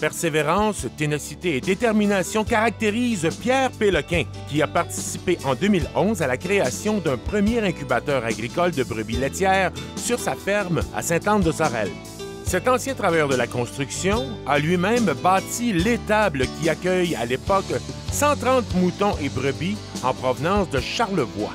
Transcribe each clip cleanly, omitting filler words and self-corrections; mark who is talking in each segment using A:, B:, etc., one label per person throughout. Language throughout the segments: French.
A: Persévérance, ténacité et détermination caractérisent Pierre Péloquin, qui a participé en 2011 à la création d'un premier incubateur agricole de brebis laitières sur sa ferme à Sainte-Anne-de-Sorel. Cet ancien travailleur de la construction a lui-même bâti l'étable qui accueille à l'époque 130 moutons et brebis en provenance de Charlevoix.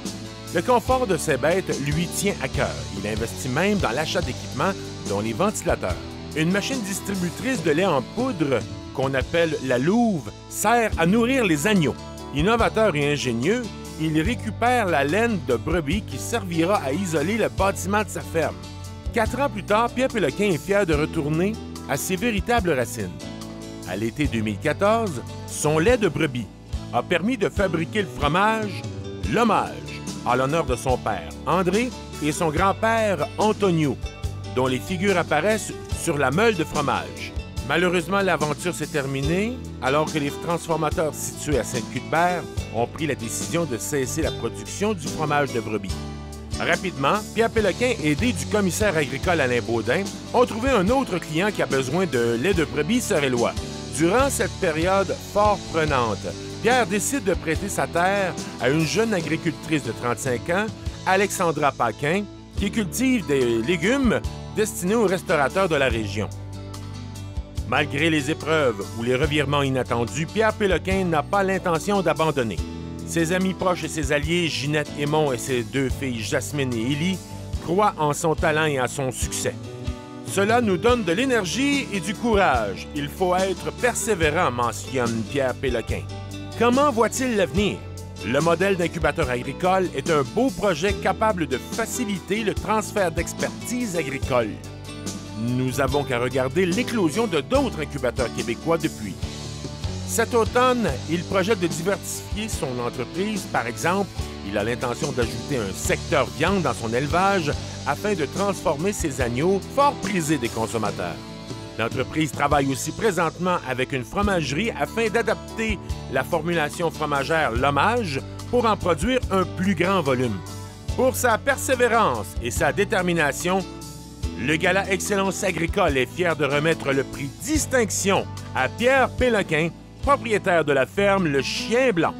A: Le confort de ces bêtes lui tient à cœur. Il investit même dans l'achat d'équipements, dont les ventilateurs. Une machine distributrice de lait en poudre, qu'on appelle la louve, sert à nourrir les agneaux. Innovateur et ingénieux, il récupère la laine de brebis qui servira à isoler le bâtiment de sa ferme. 4 ans plus tard, Pierre Péloquin est fier de retourner à ses véritables racines. À l'été 2014, son lait de brebis a permis de fabriquer le fromage L'Hommage, en l'honneur de son père, André, et son grand-père, Antonio, dont les figures apparaissent sur la meule de fromage. Malheureusement, l'aventure s'est terminée alors que les transformateurs situés à Saint-Cuthbert ont pris la décision de cesser la production du fromage de brebis. Rapidement, Pierre Péloquin, aidé du commissaire agricole Alain Baudin, ont trouvé un autre client qui a besoin de lait de brebis sorellois. Durant cette période fort prenante, Pierre décide de prêter sa terre à une jeune agricultrice de 35 ans, Alexandra Paquin, qui cultive des légumes destinés aux restaurateurs de la région. Malgré les épreuves ou les revirements inattendus, Pierre Péloquin n'a pas l'intention d'abandonner. Ses amis proches et ses alliés, Ginette Aymon et ses 2 filles, Jasmine et Élie, croient en son talent et à son succès. Cela nous donne de l'énergie et du courage. Il faut être persévérant, mentionne Pierre Péloquin. Comment voit-il l'avenir? Le modèle d'incubateur agricole est un beau projet capable de faciliter le transfert d'expertise agricole. Nous avons qu'à regarder l'éclosion de d'autres incubateurs québécois depuis. Cet automne, il projette de diversifier son entreprise. Par exemple, il a l'intention d'ajouter un secteur viande dans son élevage afin de transformer ses agneaux fort prisés des consommateurs. L'entreprise travaille aussi présentement avec une fromagerie afin d'adapter la formulation fromagère L'Hommage pour en produire un plus grand volume. Pour sa persévérance et sa détermination, le Gala Excellence agricole est fier de remettre le prix Distinction à Pierre Péloquin, propriétaire de la ferme Le Chien Blanc.